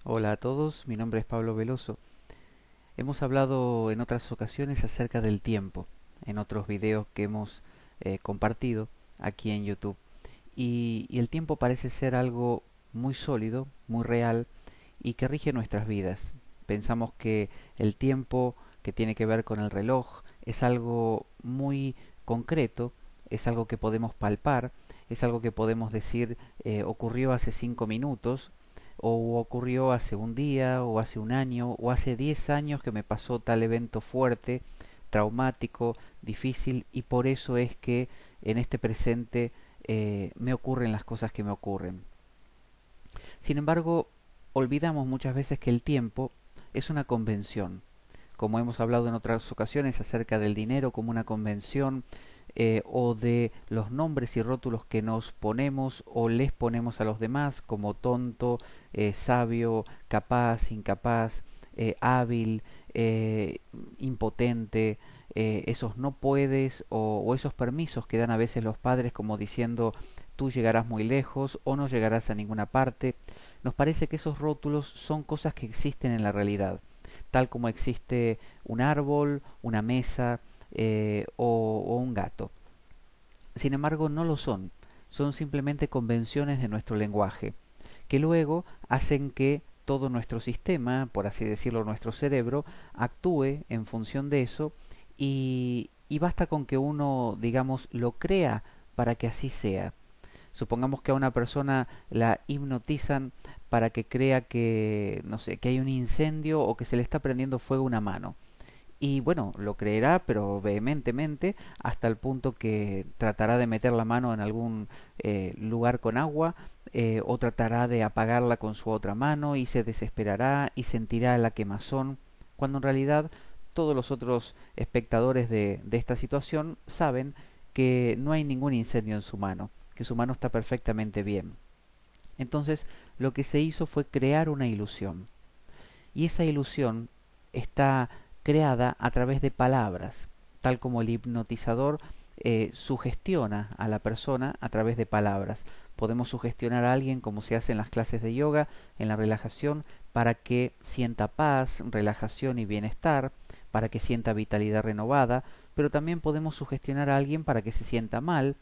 Hola a todos, mi nombre es Pablo Veloso. Hemos hablado en otras ocasiones acerca del tiempo, en otros videos que hemos compartido aquí en YouTube. Y el tiempo parece ser algo muy sólido, muy real y que rige nuestras vidas. Pensamos que el tiempo que tiene que ver con el reloj es algo muy concreto, es algo que podemos palpar, es algo que podemos decir ocurrió hace 5 minutos, o ocurrió hace un día, o hace un año, o hace 10 años que me pasó tal evento fuerte, traumático, difícil, y por eso es que en este presente me ocurren las cosas que me ocurren. Sin embargo, olvidamos muchas veces que el tiempo es una convención, como hemos hablado en otras ocasiones acerca del dinero como una convención, o de los nombres y rótulos que nos ponemos o les ponemos a los demás, como tonto, sabio, capaz, incapaz, hábil, impotente, esos no puedes o esos permisos que dan a veces los padres como diciendo tú llegarás muy lejos o no llegarás a ninguna parte. Nos parece que esos rótulos son cosas que existen en la realidad, tal como existe un árbol, una mesa o un gato. Sin embargo, no lo son, son simplemente convenciones de nuestro lenguaje, que luego hacen que todo nuestro sistema, por así decirlo, nuestro cerebro, actúe en función de eso y basta con que uno, digamos, lo crea para que así sea. Supongamos que a una persona la hipnotizan para que crea que, no sé, que hay un incendio o que se le está prendiendo fuego una mano. Y bueno, lo creerá, pero vehementemente, hasta el punto que tratará de meter la mano en algún lugar con agua, o tratará de apagarla con su otra mano y se desesperará y sentirá la quemazón, cuando en realidad todos los otros espectadores de esta situación saben que no hay ningún incendio en su mano, que su mano está perfectamente bien. Entonces, lo que se hizo fue crear una ilusión. Y esa ilusión está creada a través de palabras, tal como el hipnotizador sugestiona a la persona a través de palabras. Podemos sugestionar a alguien como se hace en las clases de yoga, en la relajación, para que sienta paz, relajación y bienestar, para que sienta vitalidad renovada, pero también podemos sugestionar a alguien para que se sienta mal,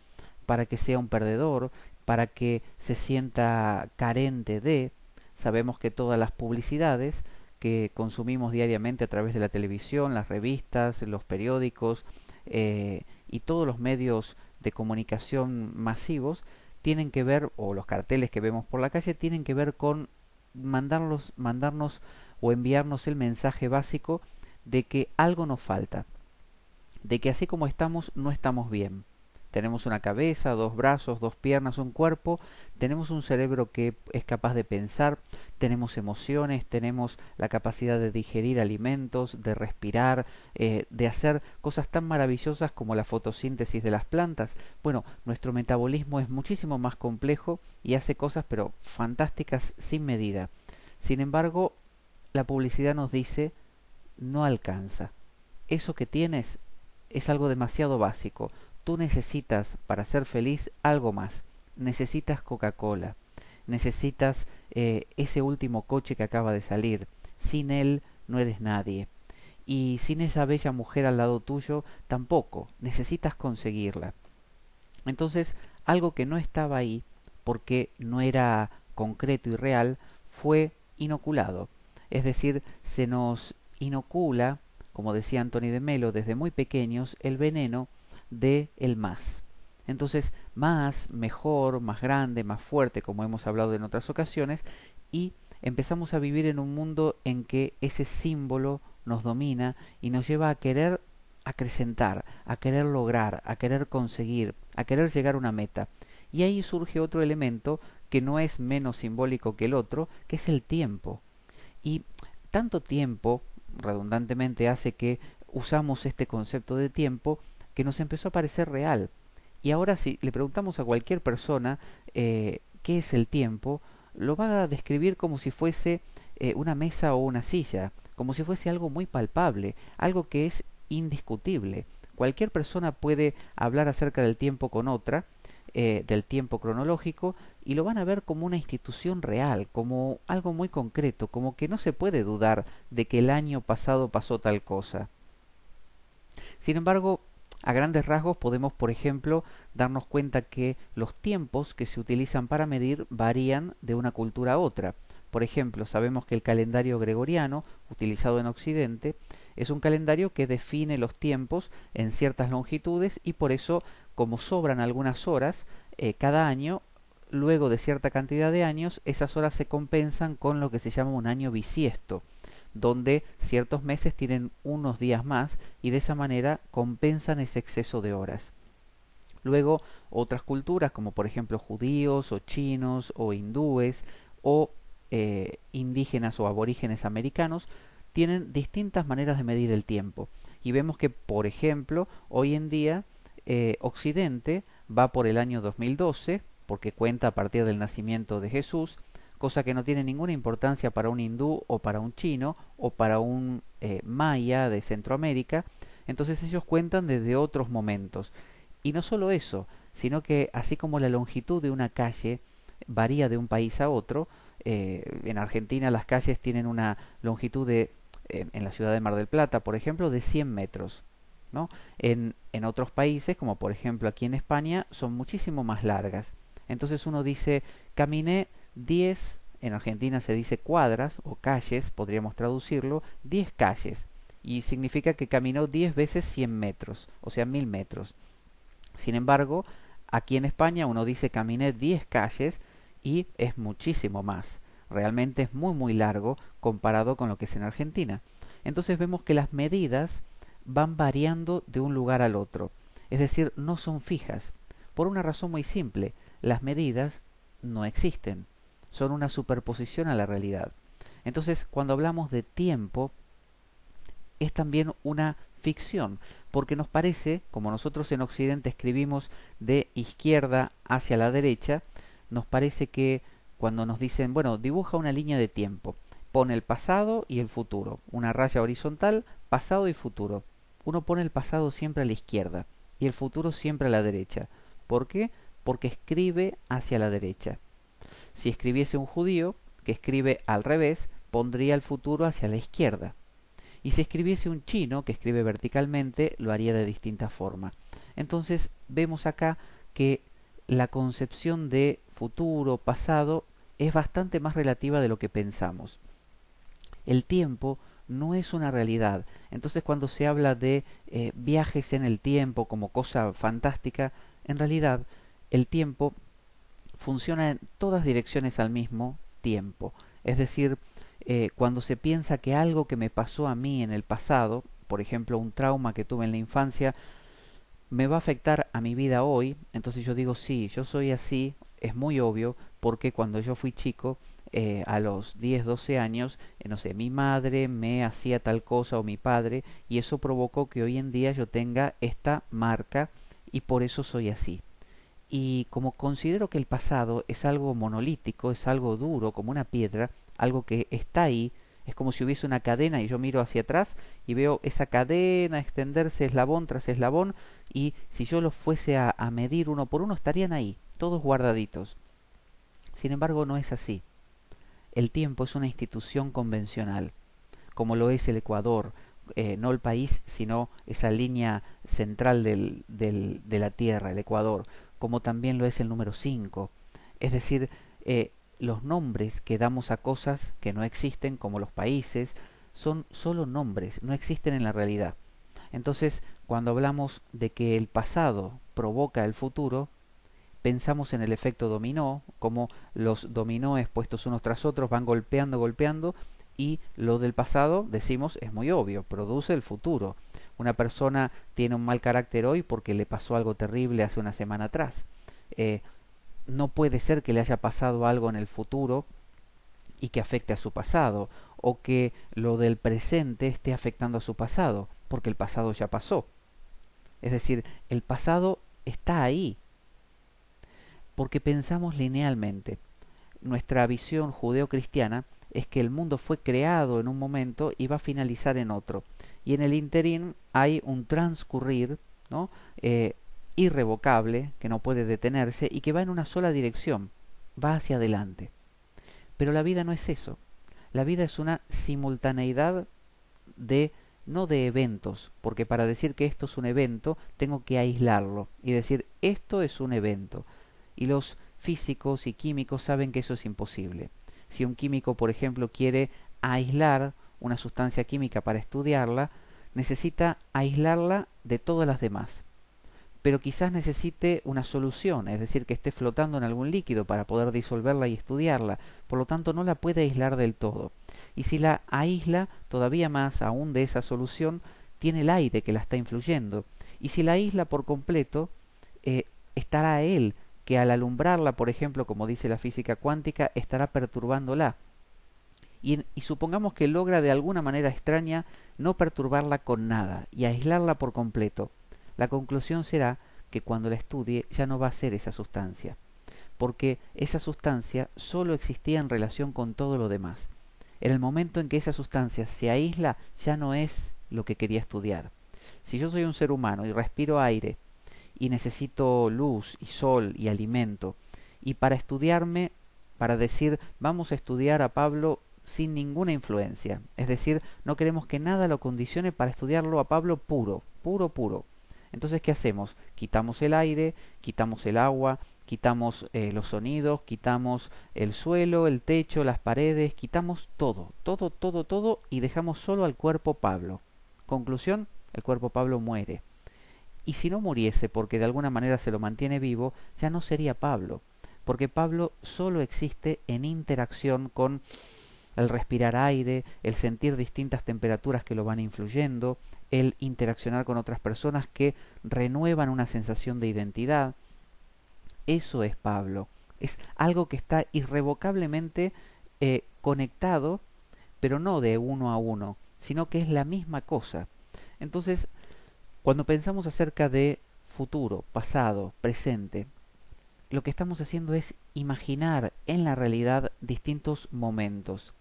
para que sea un perdedor, para que se sienta carente de. Sabemos que todas las publicidades que consumimos diariamente a través de la televisión, las revistas, los periódicos y todos los medios de comunicación masivos tienen que ver, o los carteles que vemos por la calle, tienen que ver con mandarnos o enviarnos el mensaje básico de que algo nos falta, de que así como estamos, no estamos bien. Tenemos una cabeza, dos brazos, dos piernas, un cuerpo, tenemos un cerebro que es capaz de pensar, tenemos emociones, tenemos la capacidad de digerir alimentos, de respirar, de hacer cosas tan maravillosas como la fotosíntesis de las plantas. Bueno, nuestro metabolismo es muchísimo más complejo y hace cosas pero fantásticas sin medida. Sin embargo, la publicidad nos dice no alcanza. Eso que tienes es algo demasiado básico. Tú necesitas, para ser feliz, algo más. Necesitas Coca-Cola. Necesitas ese último coche que acaba de salir. Sin él no eres nadie. Y sin esa bella mujer al lado tuyo, tampoco. Necesitas conseguirla. Entonces, algo que no estaba ahí, porque no era concreto y real, fue inoculado. Es decir, se nos inocula, como decía Anthony de Melo, desde muy pequeños, el veneno de el más. Entonces, más, mejor, más grande, más fuerte, como hemos hablado en otras ocasiones, y empezamos a vivir en un mundo en que ese símbolo nos domina y nos lleva a querer acrecentar, a querer lograr, a querer conseguir, a querer llegar a una meta. Y ahí surge otro elemento que no es menos simbólico que el otro, que es el tiempo. Y tanto tiempo, redundantemente, hace que usamos este concepto de tiempo que nos empezó a parecer real. Y ahora si le preguntamos a cualquier persona qué es el tiempo, lo va a describir como si fuese una mesa o una silla, como si fuese algo muy palpable, algo que es indiscutible. Cualquier persona puede hablar acerca del tiempo con otra, del tiempo cronológico y lo van a ver como una institución real, como algo muy concreto, como que no se puede dudar de que el año pasado pasó tal cosa. Sin embargo, a grandes rasgos podemos, por ejemplo, darnos cuenta que los tiempos que se utilizan para medir varían de una cultura a otra. Por ejemplo, sabemos que el calendario gregoriano, utilizado en Occidente, es un calendario que define los tiempos en ciertas longitudes y por eso, como sobran algunas horas cada año, luego de cierta cantidad de años, esas horas se compensan con lo que se llama un año bisiesto, donde ciertos meses tienen unos días más y de esa manera compensan ese exceso de horas. Luego, otras culturas, como por ejemplo judíos o chinos o hindúes o indígenas o aborígenes americanos, tienen distintas maneras de medir el tiempo. Y vemos que, por ejemplo, hoy en día Occidente va por el año 2012, porque cuenta a partir del nacimiento de Jesús, cosa que no tiene ninguna importancia para un hindú o para un chino o para un maya de Centroamérica. Entonces ellos cuentan desde otros momentos. Y no solo eso, sino que así como la longitud de una calle varía de un país a otro, en Argentina las calles tienen una longitud de, en la ciudad de Mar del Plata, por ejemplo, de 100 metros. ¿No? En otros países, como por ejemplo aquí en España, son muchísimo más largas. Entonces uno dice, caminé 10, en Argentina se dice cuadras o calles, podríamos traducirlo, 10 calles. Y significa que caminó 10 veces 100 metros, o sea, 1000 metros. Sin embargo, aquí en España uno dice caminé 10 calles y es muchísimo más. Realmente es muy muy largo comparado con lo que es en Argentina. Entonces vemos que las medidas van variando de un lugar al otro. Es decir, no son fijas. Por una razón muy simple. Las medidas no existen. Son una superposición a la realidad. Entonces, cuando hablamos de tiempo, es también una ficción, porque nos parece, como nosotros en Occidente escribimos de izquierda hacia la derecha, nos parece que cuando nos dicen, bueno, dibuja una línea de tiempo, pone el pasado y el futuro, una raya horizontal, pasado y futuro. Uno pone el pasado siempre a la izquierda y el futuro siempre a la derecha. ¿Por qué? Porque escribe hacia la derecha. Si escribiese un judío, que escribe al revés, pondría el futuro hacia la izquierda. Y si escribiese un chino, que escribe verticalmente, lo haría de distinta forma. Entonces vemos acá que la concepción de futuro, pasado, es bastante más relativa de lo que pensamos. El tiempo no es una realidad. Entonces cuando se habla de viajes en el tiempo como cosa fantástica, en realidad el tiempo funciona en todas direcciones al mismo tiempo. Es decir, cuando se piensa que algo que me pasó a mí en el pasado, por ejemplo un trauma que tuve en la infancia, me va a afectar a mi vida hoy, entonces yo digo, sí, yo soy así, es muy obvio, porque cuando yo fui chico, a los 10 12 años, no sé, mi madre me hacía tal cosa o mi padre, y eso provocó que hoy en día yo tenga esta marca y por eso soy así. Y como considero que el pasado es algo monolítico, es algo duro, como una piedra, algo que está ahí, es como si hubiese una cadena y yo miro hacia atrás y veo esa cadena extenderse eslabón tras eslabón y si yo los fuese a medir uno por uno estarían ahí, todos guardaditos. Sin embargo, no es así. El tiempo es una institución convencional, como lo es el Ecuador, no el país, sino esa línea central de la Tierra, el Ecuador, como también lo es el número 5. Es decir, los nombres que damos a cosas que no existen, como los países, son solo nombres, no existen en la realidad. Entonces, cuando hablamos de que el pasado provoca el futuro, pensamos en el efecto dominó, como los dominóes puestos unos tras otros van golpeando, golpeando, y lo del pasado, decimos, es muy obvio, produce el futuro. Una persona tiene un mal carácter hoy porque le pasó algo terrible hace una semana atrás. Eh, no puede ser que le haya pasado algo en el futuro y que afecte a su pasado, o que lo del presente esté afectando a su pasado, porque el pasado ya pasó. Es decir, el pasado está ahí, porque pensamos linealmente. Nuestra visión judeocristiana es que el mundo fue creado en un momento y va a finalizar en otro. Y en el interín hay un transcurrir, ¿no? irrevocable, que no puede detenerse y que va en una sola dirección, va hacia adelante. Pero la vida no es eso. La vida es una simultaneidad de no de eventos, porque para decir que esto es un evento tengo que aislarlo y decir esto es un evento. Y los físicos y químicos saben que eso es imposible. Si un químico, por ejemplo, quiere aislar una sustancia química para estudiarla, necesita aislarla de todas las demás. Pero quizás necesite una solución, es decir, que esté flotando en algún líquido para poder disolverla y estudiarla, por lo tanto no la puede aislar del todo. Y si la aísla todavía más aún de esa solución, tiene el aire que la está influyendo. Y si la aísla por completo, eh, estará él, que al alumbrarla, por ejemplo, como dice la física cuántica, estará perturbándola. Y supongamos que logra de alguna manera extraña no perturbarla con nada y aislarla por completo. La conclusión será que cuando la estudie ya no va a ser esa sustancia, porque esa sustancia solo existía en relación con todo lo demás. En el momento en que esa sustancia se aísla, ya no es lo que quería estudiar. Si yo soy un ser humano y respiro aire, y necesito luz y sol y alimento, y para estudiarme, para decir, vamos a estudiar a Pablo sin ninguna influencia, es decir, no queremos que nada lo condicione para estudiarlo a Pablo puro, puro, puro. Entonces, ¿qué hacemos? Quitamos el aire, quitamos el agua, quitamos los sonidos, quitamos el suelo, el techo, las paredes, quitamos todo, todo, todo, todo y dejamos solo al cuerpo Pablo. Conclusión, el cuerpo Pablo muere. Y si no muriese porque de alguna manera se lo mantiene vivo, ya no sería Pablo, porque Pablo solo existe en interacción con el respirar aire, el sentir distintas temperaturas que lo van influyendo, el interaccionar con otras personas que renuevan una sensación de identidad. Eso es Pablo. Es algo que está irrevocablemente conectado, pero no de uno a uno, sino que es la misma cosa. Entonces, cuando pensamos acerca de futuro, pasado, presente, lo que estamos haciendo es imaginar en la realidad distintos momentos.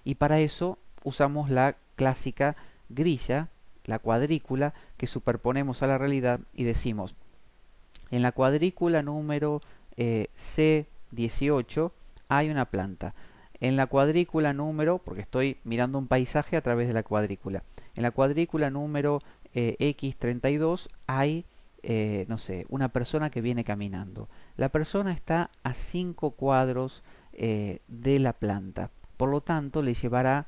Y para eso usamos la clásica grilla, la cuadrícula, que superponemos a la realidad y decimos, en la cuadrícula número C18 hay una planta. En la cuadrícula número, porque estoy mirando un paisaje a través de la cuadrícula, en la cuadrícula número X32 hay, no sé, una persona que viene caminando. La persona está a 5 cuadros de la planta. Por lo tanto, le llevará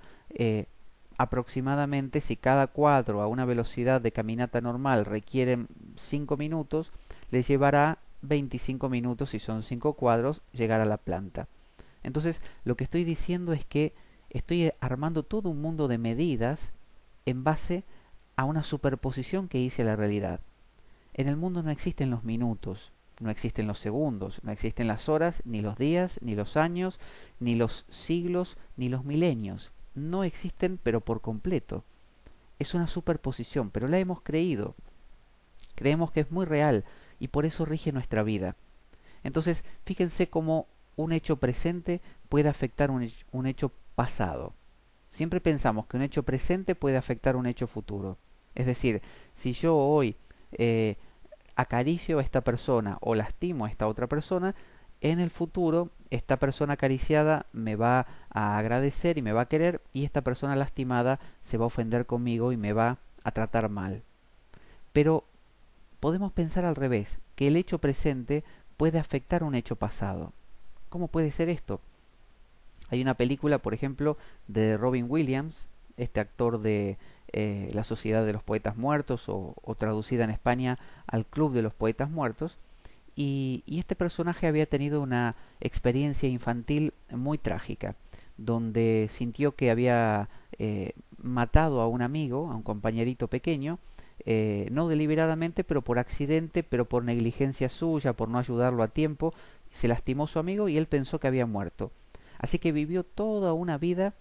aproximadamente, si cada cuadro a una velocidad de caminata normal requiere 5 minutos, le llevará 25 minutos, si son 5 cuadros, llegar a la planta. Entonces, lo que estoy diciendo es que estoy armando todo un mundo de medidas en base a una superposición que hice a la realidad. En el mundo no existen los minutos, no existen los segundos, no existen las horas, ni los días, ni los años, ni los siglos, ni los milenios. No existen, pero por completo. Es una superposición, pero la hemos creído. Creemos que es muy real y por eso rige nuestra vida. Entonces, fíjense cómo un hecho presente puede afectar un hecho pasado. Siempre pensamos que un hecho presente puede afectar un hecho futuro. Es decir, si yo hoy eh, acaricio a esta persona o lastimo a esta otra persona, en el futuro esta persona acariciada me va a agradecer y me va a querer y esta persona lastimada se va a ofender conmigo y me va a tratar mal. Pero podemos pensar al revés, que el hecho presente puede afectar un hecho pasado. ¿Cómo puede ser esto? Hay una película, por ejemplo, de Robin Williams, este actor de La Sociedad de los Poetas Muertos, o traducida en España al Club de los Poetas Muertos, y este personaje había tenido una experiencia infantil muy trágica, donde sintió que había matado a un amigo, a un compañerito pequeño, no deliberadamente, pero por accidente, pero por negligencia suya, por no ayudarlo a tiempo, se lastimó a su amigo y él pensó que había muerto. Así que vivió toda una vida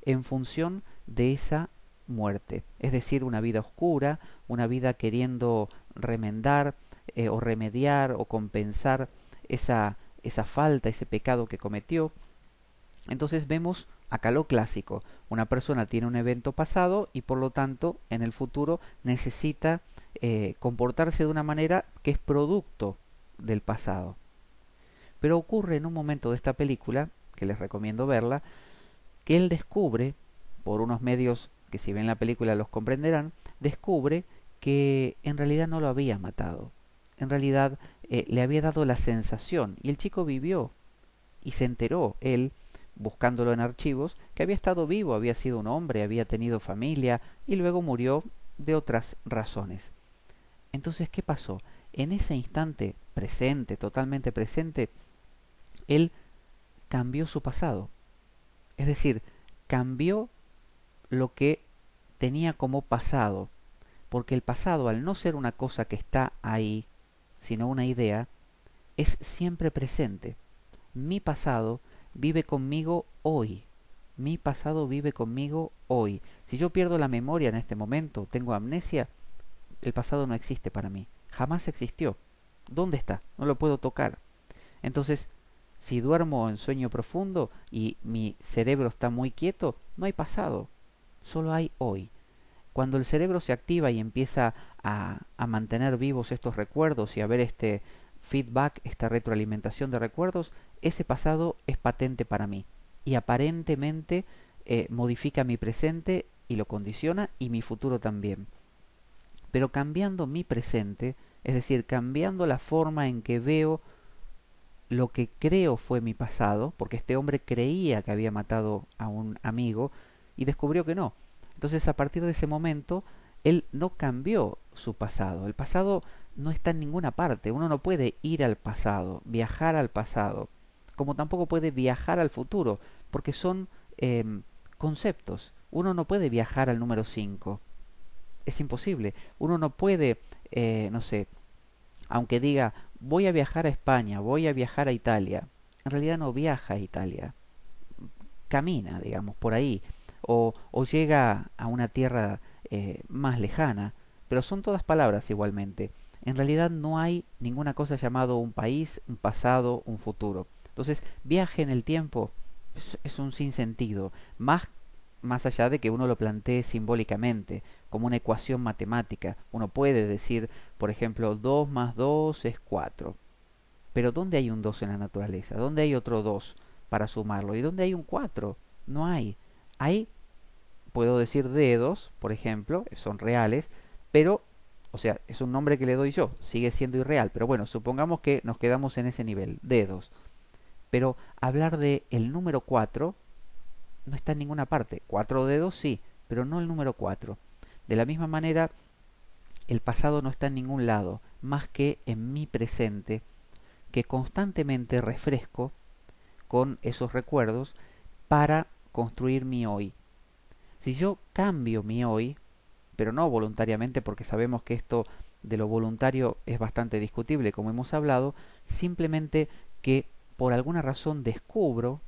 en función de esa muerte, es decir, una vida oscura, una vida queriendo remendar o remediar o compensar esa falta, ese pecado que cometió. Entonces vemos acá lo clásico, una persona tiene un evento pasado y por lo tanto en el futuro necesita comportarse de una manera que es producto del pasado. Pero ocurre en un momento de esta película, que les recomiendo verla, que él descubre, por unos medios que si ven la película los comprenderán, descubre que en realidad no lo había matado. En realidad le había dado la sensación, y el chico vivió, y se enteró él, buscándolo en archivos, que había estado vivo, había sido un hombre, había tenido familia, y luego murió de otras razones. Entonces, ¿qué pasó? En ese instante presente, totalmente presente, él cambió su pasado. Es decir, cambió lo que tenía como pasado. Porque el pasado, al no ser una cosa que está ahí, sino una idea, es siempre presente. Mi pasado vive conmigo hoy. Mi pasado vive conmigo hoy. Si yo pierdo la memoria en este momento, tengo amnesia, el pasado no existe para mí. Jamás existió. ¿Dónde está? No lo puedo tocar. Entonces, si duermo en sueño profundo y mi cerebro está muy quieto, no hay pasado, solo hay hoy. Cuando el cerebro se activa y empieza a mantener vivos estos recuerdos y a ver este feedback, esta retroalimentación de recuerdos, ese pasado es patente para mí y aparentemente modifica mi presente y lo condiciona y mi futuro también. Pero cambiando mi presente, es decir, cambiando la forma en que veo lo que creo fue mi pasado, porque este hombre creía que había matado a un amigo y descubrió que no. Entonces a partir de ese momento, él no cambió su pasado. El pasado no está en ninguna parte. Uno no puede ir al pasado, viajar al pasado, como tampoco puede viajar al futuro, porque son conceptos. Uno no puede viajar al número 5. Es imposible. Uno no puede, no sé, aunque diga voy a viajar a España, voy a viajar a Italia, en realidad no viaja a Italia, camina, digamos, por ahí, o llega a una tierra más lejana, pero son todas palabras igualmente. En realidad no hay ninguna cosa llamado un país, un pasado, un futuro. Entonces, viaje en el tiempo es un sinsentido, más allá de que uno lo plantee simbólicamente, como una ecuación matemática. Uno puede decir, por ejemplo, 2 más 2 es 4. Pero ¿dónde hay un 2 en la naturaleza? ¿Dónde hay otro 2 para sumarlo? ¿Y dónde hay un 4? No hay. Hay, puedo decir dedos, por ejemplo, son reales, pero, o sea, es un nombre que le doy yo, sigue siendo irreal, pero bueno, supongamos que nos quedamos en ese nivel, dedos. Pero hablar de el número 4 no está en ninguna parte. 4 dedos sí, pero no el número 4. De la misma manera, el pasado no está en ningún lado, más que en mi presente, que constantemente refresco con esos recuerdos para construir mi hoy. Si yo cambio mi hoy, pero no voluntariamente porque sabemos que esto de lo voluntario es bastante discutible, como hemos hablado, simplemente que por alguna razón descubro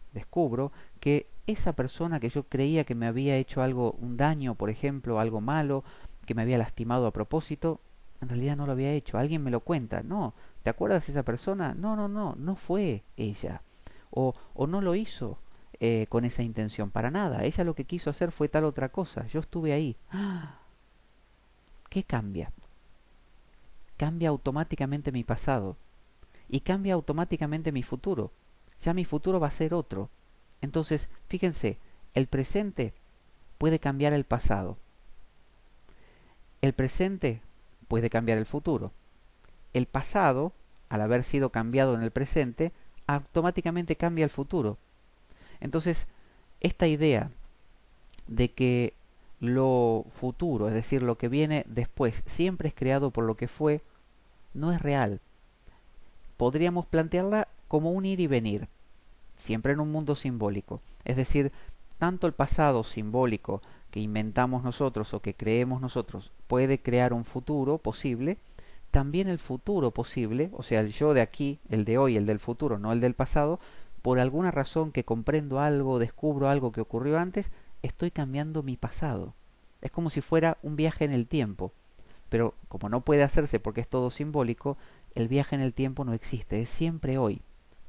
que esa persona que yo creía que me había hecho algo, un daño, por ejemplo, algo malo, que me había lastimado a propósito, en realidad no lo había hecho. Alguien me lo cuenta. No, ¿te acuerdas de esa persona? No, no, no, no fue ella. O no lo hizo con esa intención, para nada. Ella lo que quiso hacer fue tal otra cosa. Yo estuve ahí. ¿Qué cambia? Cambia automáticamente mi pasado y cambia automáticamente mi futuro. Ya mi futuro va a ser otro. Entonces, fíjense, el presente puede cambiar el pasado. El presente puede cambiar el futuro. El pasado, al haber sido cambiado en el presente, automáticamente cambia el futuro. Entonces, esta idea de que lo futuro, es decir, lo que viene después, siempre es creado por lo que fue, no es real. Podríamos plantearla como un ir y venir, siempre en un mundo simbólico. Es decir, tanto el pasado simbólico que inventamos nosotros o que creemos nosotros puede crear un futuro posible, también el futuro posible, o sea, el yo de aquí, el de hoy, el del futuro, no el del pasado, por alguna razón que comprendo algo, descubro algo que ocurrió antes, estoy cambiando mi pasado. Es como si fuera un viaje en el tiempo. Pero como no puede hacerse porque es todo simbólico, el viaje en el tiempo no existe, es siempre hoy.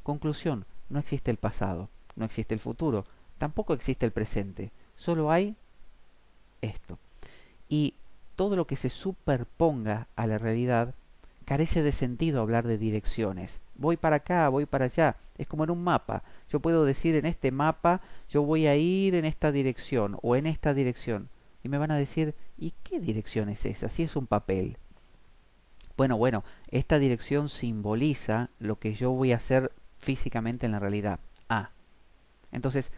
Conclusión, no existe el pasado, no existe el futuro, tampoco existe el presente, solo hay esto. Y todo lo que se superponga a la realidad carece de sentido hablar de direcciones. Voy para acá, voy para allá. Es como en un mapa. Yo puedo decir en este mapa, yo voy a ir en esta dirección o en esta dirección. Y me van a decir, ¿y qué dirección es esa? Si es un papel. Bueno, esta dirección simboliza lo que yo voy a hacer físicamente en la realidad. Ah, entonces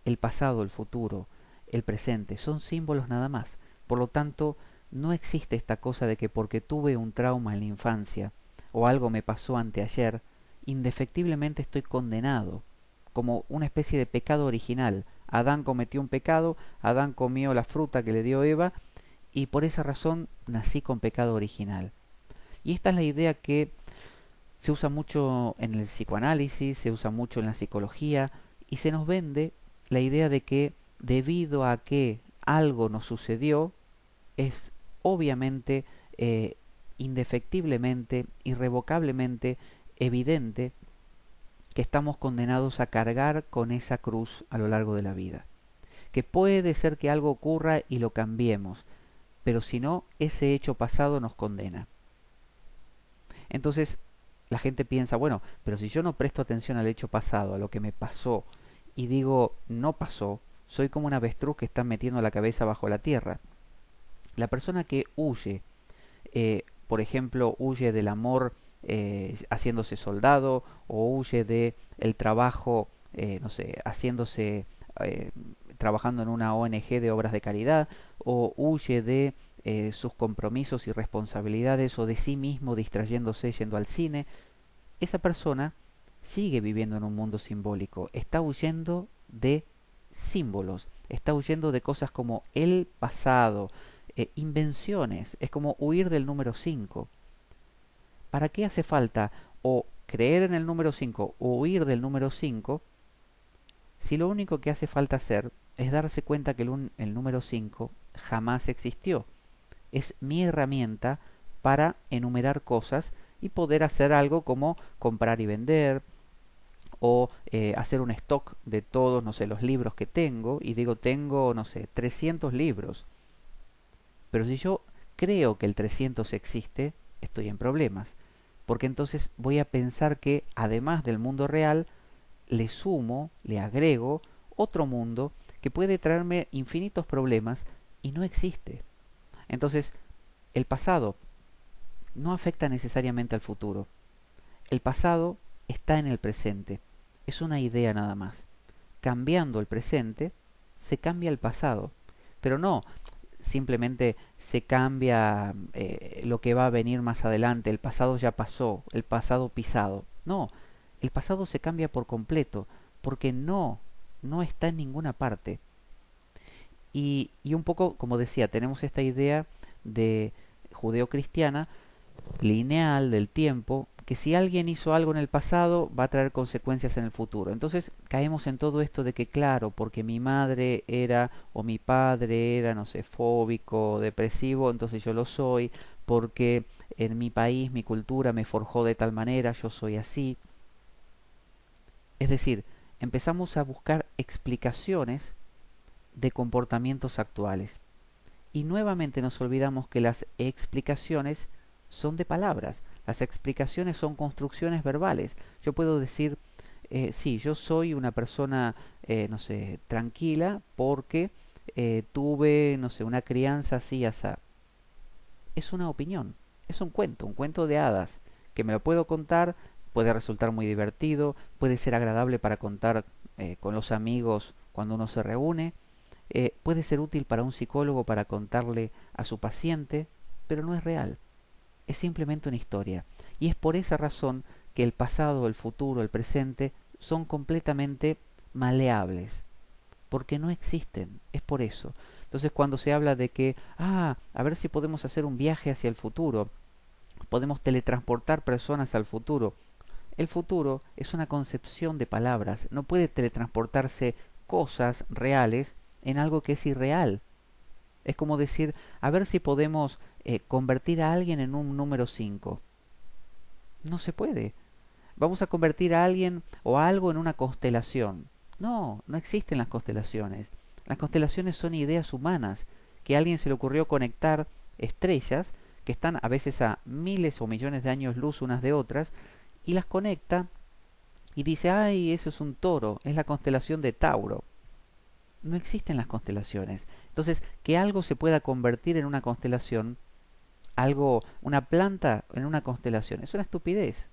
el pasado, el futuro, el presente son símbolos nada más. Por lo tanto, no existe esta cosa de que porque tuve un trauma en la infancia o algo me pasó anteayer, indefectiblemente estoy condenado, como una especie de pecado original. Adán cometió un pecado, Adán comió la fruta que le dio Eva y por esa razón nací con pecado original. Y esta es la idea que se usa mucho en el psicoanálisis, se usa mucho en la psicología y se nos vende la idea de que debido a que algo nos sucedió, es obviamente, indefectiblemente, irrevocablemente evidente que estamos condenados a cargar con esa cruz a lo largo de la vida. Que puede ser que algo ocurra y lo cambiemos, pero si no, ese hecho pasado nos condena. Entonces, la gente piensa, bueno, pero si yo no presto atención al hecho pasado, a lo que me pasó, y digo, no pasó, soy como un avestruz que está metiendo la cabeza bajo la tierra. La persona que huye, por ejemplo, huye del amor haciéndose soldado, o huye de el trabajo, no sé, haciéndose, eh, trabajando en una ONG de obras de caridad, o huye de sus compromisos y responsabilidades, o de sí mismo distrayéndose yendo al cine, esa persona sigue viviendo en un mundo simbólico, está huyendo de símbolos, está huyendo de cosas como el pasado, invenciones, es como huir del número 5. ¿Para qué hace falta o creer en el número 5 o huir del número 5 si lo único que hace falta hacer es darse cuenta que el número 5 jamás existió? Es mi herramienta para enumerar cosas y poder hacer algo como comprar y vender o hacer un stock de todos, no sé, los libros que tengo y digo tengo, no sé, 300 libros. Pero si yo creo que el 300 existe, estoy en problemas, porque entonces voy a pensar que además del mundo real, le sumo, le agrego otro mundo que puede traerme infinitos problemas y no existe. Entonces, el pasado no afecta necesariamente al futuro. El pasado está en el presente. Es una idea nada más. Cambiando el presente, se cambia el pasado. Pero no simplemente se cambia lo que va a venir más adelante. El pasado ya pasó, el pasado pisado. No, el pasado se cambia por completo, porque no está en ninguna parte. Y un poco, como decía, tenemos esta idea de judeocristiana lineal del tiempo, que si alguien hizo algo en el pasado va a traer consecuencias en el futuro. Entonces caemos en todo esto de que claro, porque mi madre era o mi padre era, no sé, fóbico, depresivo, entonces yo lo soy, porque en mi país, mi cultura me forjó de tal manera, yo soy así. Es decir, empezamos a buscar explicaciones de comportamientos actuales. Y nuevamente nos olvidamos que las explicaciones son de palabras. Las explicaciones son construcciones verbales. Yo puedo decir, sí, yo soy una persona, no sé, tranquila porque tuve, no sé, una crianza así y así. Es una opinión, es un cuento de hadas, que me lo puedo contar, puede resultar muy divertido, puede ser agradable para contar con los amigos cuando uno se reúne, puede ser útil para un psicólogo para contarle a su paciente, pero no es real, es simplemente una historia. Y es por esa razón que el pasado, el futuro, el presente son completamente maleables, porque no existen, es por eso. Entonces cuando se habla de que, a ver si podemos hacer un viaje hacia el futuro, podemos teletransportar personas al futuro. El futuro es una concepción de palabras, no puede teletransportarse cosas reales en algo que es irreal. Es como decir, a ver si podemos convertir a alguien en un número 5. No se puede. Vamos a convertir a alguien o a algo en una constelación. No, no existen las constelaciones. Las constelaciones son ideas humanas que a alguien se le ocurrió conectar estrellas que están a veces a miles o millones de años luz unas de otras y las conecta y dice, ay, eso es un toro, es la constelación de Tauro. No existen las constelaciones. Entonces, que algo se pueda convertir en una constelación, algo, una planta en una constelación, es una estupidez.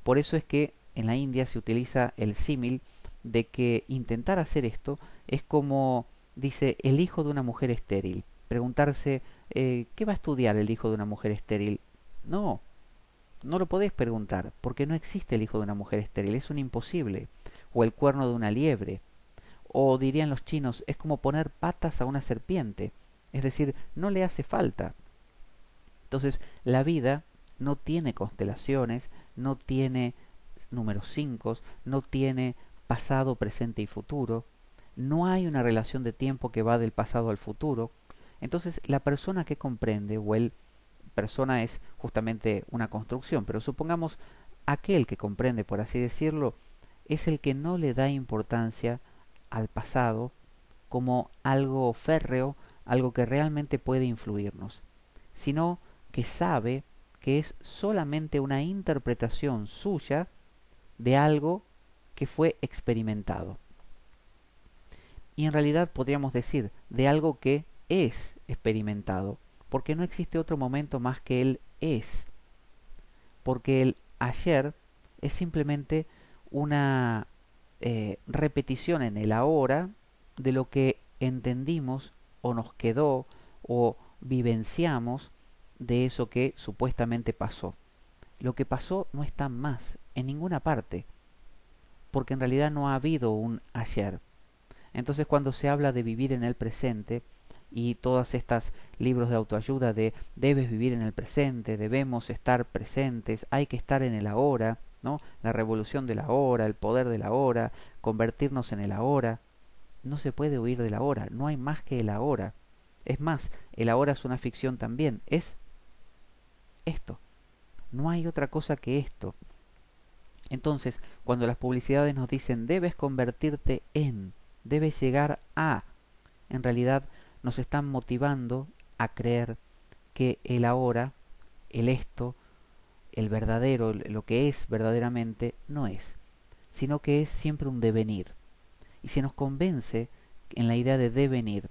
Por eso es que en la India se utiliza el símil de que intentar hacer esto es como, dice, el hijo de una mujer estéril. Preguntarse, ¿qué va a estudiar el hijo de una mujer estéril? No, no lo podés preguntar, porque no existe el hijo de una mujer estéril, es un imposible. O el cuerno de una liebre. O dirían los chinos, es como poner patas a una serpiente. Es decir, no le hace falta. Entonces, la vida no tiene constelaciones, no tiene números 5, no tiene pasado, presente y futuro, no hay una relación de tiempo que va del pasado al futuro. Entonces, la persona que comprende, o el persona es justamente una construcción, pero supongamos aquel que comprende, por así decirlo, es el que no le da importancia al pasado como algo férreo, algo que realmente puede influirnos, sino que sabe que es solamente una interpretación suya de algo que fue experimentado. Y en realidad podríamos decir de algo que es experimentado, porque no existe otro momento más que el es, porque el ayer es simplemente una repetición en el ahora de lo que entendimos o nos quedó o vivenciamos de eso que supuestamente pasó. Lo que pasó no está más en ninguna parte, porque en realidad no ha habido un ayer. Entonces cuando se habla de vivir en el presente y todas estas libros de autoayuda de debes vivir en el presente, debemos estar presentes, hay que estar en el ahora, ¿no? La revolución del ahora, el poder del ahora, convertirnos en el ahora, no se puede huir del ahora, no hay más que el ahora. Es más, el ahora es una ficción también, es esto, no hay otra cosa que esto. Entonces, cuando las publicidades nos dicen debes convertirte en, debes llegar a, en realidad nos están motivando a creer que el ahora, el esto, el verdadero, lo que es verdaderamente, no es, sino que es siempre un devenir. Y se nos convence en la idea de devenir.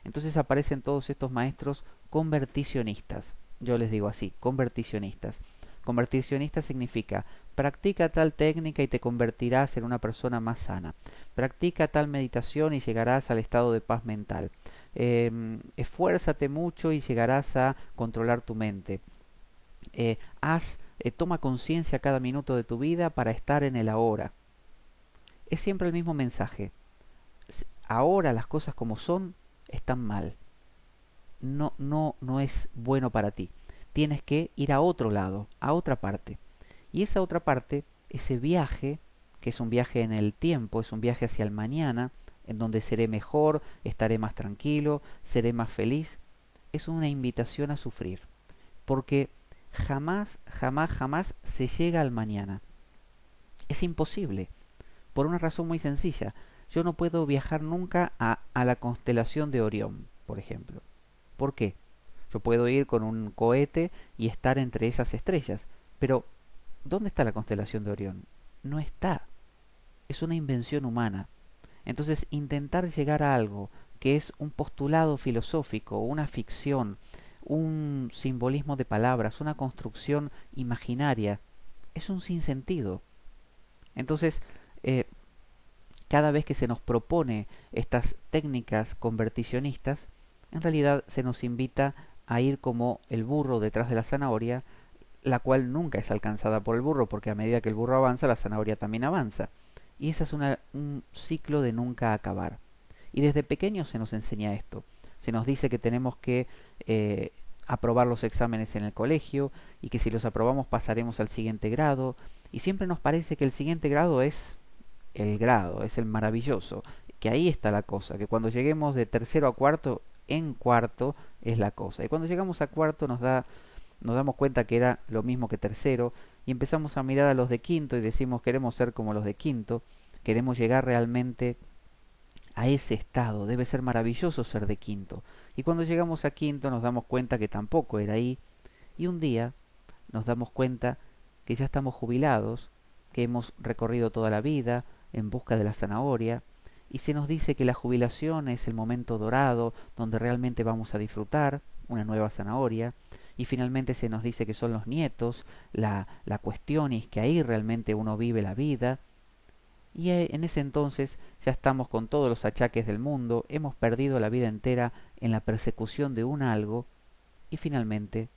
Entonces aparecen todos estos maestros converticionistas. Yo les digo así, converticionistas. Converticionista significa practica tal técnica y te convertirás en una persona más sana. Practica tal meditación y llegarás al estado de paz mental. Esfuérzate mucho y llegarás a controlar tu mente. Toma conciencia cada minuto de tu vida para estar en el ahora. Es siempre el mismo mensaje. Ahora las cosas como son están mal. No es bueno para ti. Tienes que ir a otro lado, a otra parte. Y esa otra parte, ese viaje, que es un viaje en el tiempo, es un viaje hacia el mañana, en donde seré mejor, estaré más tranquilo, seré más feliz, es una invitación a sufrir. Porque jamás, jamás, jamás se llega al mañana. Es imposible. Por una razón muy sencilla. Yo no puedo viajar nunca a la constelación de Orión, por ejemplo. ¿Por qué? Yo puedo ir con un cohete y estar entre esas estrellas, pero ¿dónde está la constelación de Orión? No está. Es una invención humana. Entonces, intentar llegar a algo que es un postulado filosófico, una ficción, un simbolismo de palabras, una construcción imaginaria, es un sinsentido. Entonces, eh, cada vez que se nos propone estas técnicas converticionistas, en realidad se nos invita a ir como el burro detrás de la zanahoria, la cual nunca es alcanzada por el burro, porque a medida que el burro avanza, la zanahoria también avanza. Y ese es un ciclo de nunca acabar. Y desde pequeños se nos enseña esto. Se nos dice que tenemos que aprobar los exámenes en el colegio y que si los aprobamos pasaremos al siguiente grado. Y siempre nos parece que el siguiente grado es el grado, es el maravilloso, que ahí está la cosa, que cuando lleguemos de tercero a cuarto, en cuarto es la cosa. Y cuando llegamos a cuarto nos damos cuenta que era lo mismo que tercero y empezamos a mirar a los de quinto y decimos queremos ser como los de quinto, queremos llegar realmente a ese estado. Debe ser maravilloso ser de quinto. Y cuando llegamos a quinto nos damos cuenta que tampoco era ahí. Y un día nos damos cuenta que ya estamos jubilados, que hemos recorrido toda la vida en busca de la zanahoria, y se nos dice que la jubilación es el momento dorado donde realmente vamos a disfrutar una nueva zanahoria, y finalmente se nos dice que son los nietos, la cuestión es que ahí realmente uno vive la vida, y en ese entonces ya estamos con todos los achaques del mundo, hemos perdido la vida entera en la persecución de un algo, y finalmente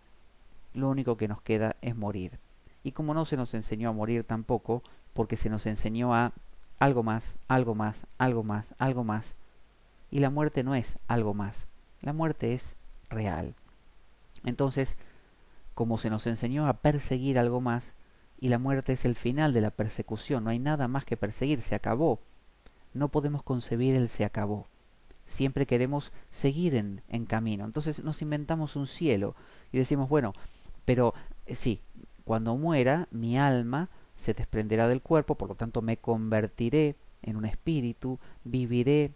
lo único que nos queda es morir. Y como no se nos enseñó a morir tampoco, porque se nos enseñó a algo más, algo más, algo más, algo más, y la muerte no es algo más, la muerte es real. Entonces, como se nos enseñó a perseguir algo más, y la muerte es el final de la persecución, no hay nada más que perseguir, se acabó. No podemos concebir el se acabó. Siempre queremos seguir en camino. Entonces nos inventamos un cielo y decimos, bueno, pero sí, cuando muera mi alma se desprenderá del cuerpo, por lo tanto me convertiré en un espíritu, viviré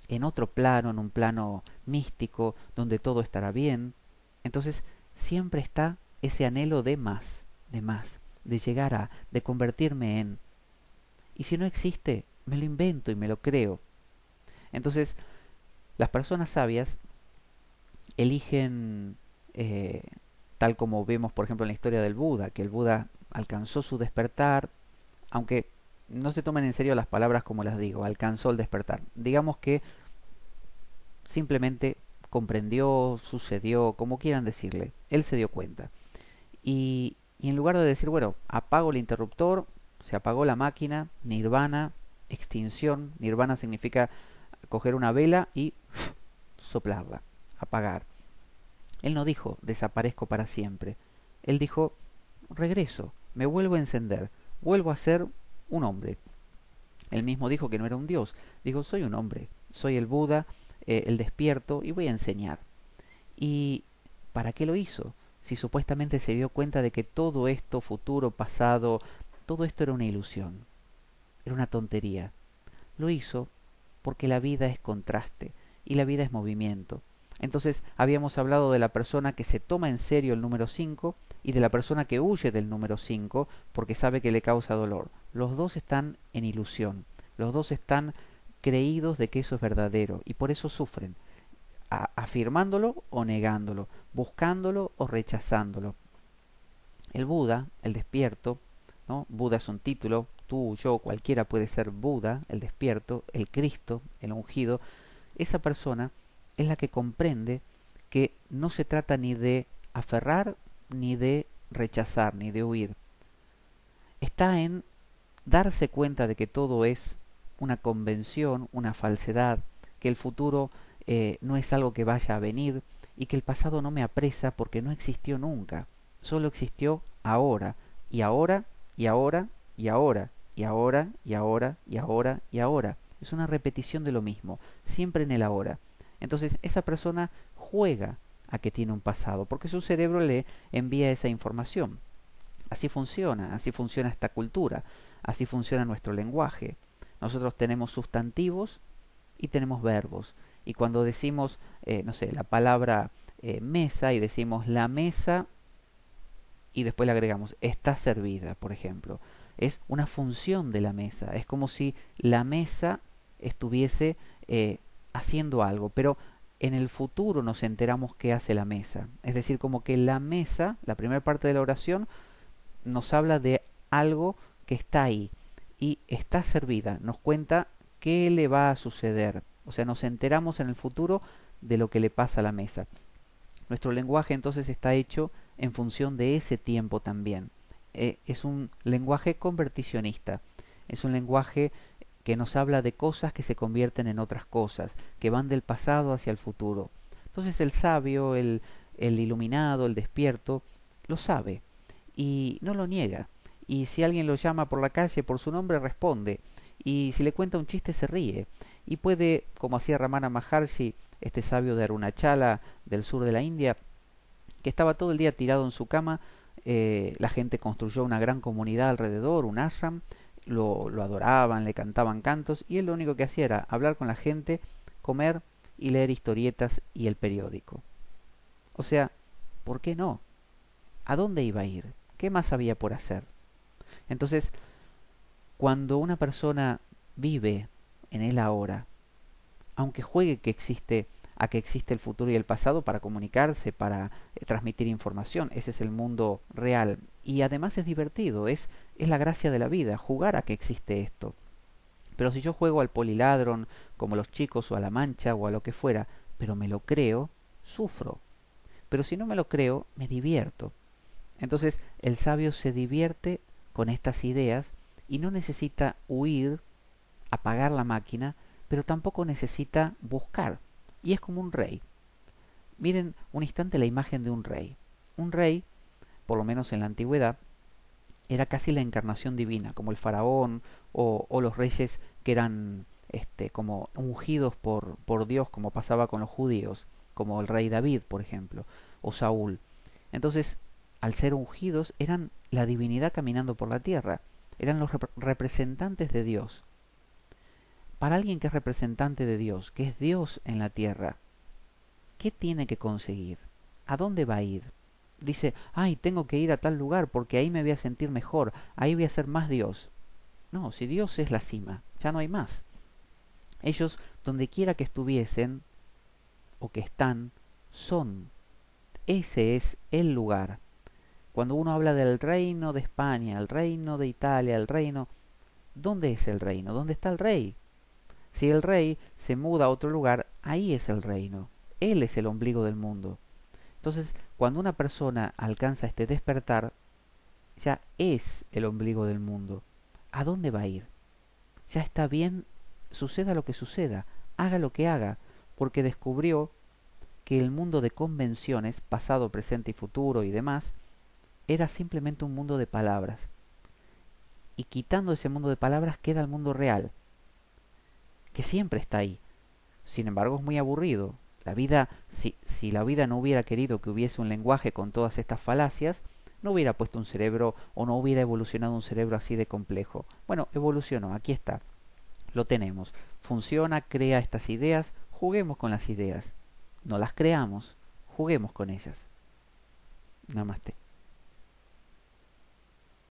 en otro plano, en un plano místico, donde todo estará bien. Entonces siempre está ese anhelo de más, de llegar a, de convertirme en. Y si no existe, me lo invento y me lo creo. Entonces, las personas sabias eligen, eh, tal como vemos por ejemplo en la historia del Buda, que el Buda alcanzó su despertar, aunque no se tomen en serio las palabras como las digo, alcanzó el despertar. Digamos que simplemente comprendió, sucedió, como quieran decirle, él se dio cuenta. Y en lugar de decir, bueno, apago el interruptor, se apagó la máquina, nirvana, extinción, nirvana significa coger una vela y soplarla, apagar. Él no dijo desaparezco para siempre. Él dijo regreso, me vuelvo a encender, vuelvo a ser un hombre. Él mismo dijo que no era un dios. Dijo soy un hombre, soy el Buda, el despierto y voy a enseñar. ¿Y para qué lo hizo? Si supuestamente se dio cuenta de que todo esto, futuro, pasado, todo esto era una ilusión, era una tontería. Lo hizo porque la vida es contraste y la vida es movimiento. Entonces habíamos hablado de la persona que se toma en serio el número 5 y de la persona que huye del número 5 porque sabe que le causa dolor. Los dos están en ilusión, los dos están creídos de que eso es verdadero y por eso sufren, afirmándolo o negándolo, buscándolo o rechazándolo. El Buda, el despierto, ¿no? Buda es un título, tú, yo, cualquiera puede ser Buda, el despierto, el Cristo, el ungido. Esa persona es la que comprende que no se trata ni de aferrar, ni de rechazar, ni de huir. Está en darse cuenta de que todo es una convención, una falsedad, que el futuro no es algo que vaya a venir y que el pasado no me apresa porque no existió nunca, solo existió ahora, y ahora, y ahora, y ahora, y ahora, y ahora, y ahora, y ahora. Es una repetición de lo mismo, siempre en el ahora. Entonces esa persona juega a que tiene un pasado, porque su cerebro le envía esa información. Así funciona esta cultura, así funciona nuestro lenguaje. Nosotros tenemos sustantivos y tenemos verbos. Y cuando decimos, no sé, la palabra mesa y decimos la mesa y después le agregamos está servida, por ejemplo, es una función de la mesa. Es como si la mesa estuviese haciendo algo, pero en el futuro nos enteramos qué hace la mesa. Es decir, como que la mesa, la primera parte de la oración, nos habla de algo que está ahí y está servida, nos cuenta qué le va a suceder. O sea, nos enteramos en el futuro de lo que le pasa a la mesa. Nuestro lenguaje entonces está hecho en función de ese tiempo también. Es un lenguaje converticionista, es un lenguaje que nos habla de cosas que se convierten en otras cosas, que van del pasado hacia el futuro. Entonces el sabio, el iluminado, el despierto, lo sabe y no lo niega. Y si alguien lo llama por la calle por su nombre, responde. Y si le cuenta un chiste, se ríe. Y puede, como hacía Ramana Maharshi, este sabio de Arunachala del sur de la India, que estaba todo el día tirado en su cama, la gente construyó una gran comunidad alrededor, un ashram, lo adoraban, le cantaban cantos y él lo único que hacía era hablar con la gente, comer y leer historietas y el periódico. O sea, ¿por qué no? ¿A dónde iba a ir? ¿Qué más había por hacer? Entonces, cuando una persona vive en el ahora, aunque juegue que existe a que existe el futuro y el pasado para comunicarse, para transmitir información, ese es el mundo real. Y además es divertido, es la gracia de la vida, jugar a que existe esto. Pero si yo juego al poliladron, como los chicos, o a la mancha, o a lo que fuera, pero me lo creo, sufro. Pero si no me lo creo, me divierto. Entonces el sabio se divierte con estas ideas y no necesita huir, apagar la máquina, pero tampoco necesita buscar. Y es como un rey. Miren un instante la imagen de un rey. Un rey, por lo menos en la antigüedad, era casi la encarnación divina, como el faraón o los reyes que eran como ungidos por Dios, como pasaba con los judíos, como el rey David, por ejemplo, o Saúl. Entonces, al ser ungidos, eran la divinidad caminando por la tierra, eran los representantes de Dios. Para alguien que es representante de Dios, que es Dios en la tierra, ¿qué tiene que conseguir? ¿A dónde va a ir? Dice, ay, tengo que ir a tal lugar porque ahí me voy a sentir mejor, ahí voy a ser más Dios. No, si Dios es la cima, ya no hay más. Ellos, donde quiera que estuviesen o que están, son. Ese es el lugar. Cuando uno habla del reino de España, el reino de Italia, el reino, ¿dónde es el reino? ¿Dónde está el rey? Si el rey se muda a otro lugar, ahí es el reino. Él es el ombligo del mundo. Entonces, cuando una persona alcanza este despertar, ya es el ombligo del mundo. ¿A dónde va a ir? Ya está bien, suceda lo que suceda, haga lo que haga, porque descubrió que el mundo de convenciones, pasado, presente y futuro y demás, era simplemente un mundo de palabras. Y quitando ese mundo de palabras queda el mundo real, que siempre está ahí. Sin embargo, es muy aburrido. La vida, si la vida no hubiera querido que hubiese un lenguaje con todas estas falacias, no hubiera puesto un cerebro o no hubiera evolucionado un cerebro así de complejo. Bueno, evolucionó, aquí está, lo tenemos. Funciona, crea estas ideas, juguemos con las ideas. No las creamos, juguemos con ellas. Namaste.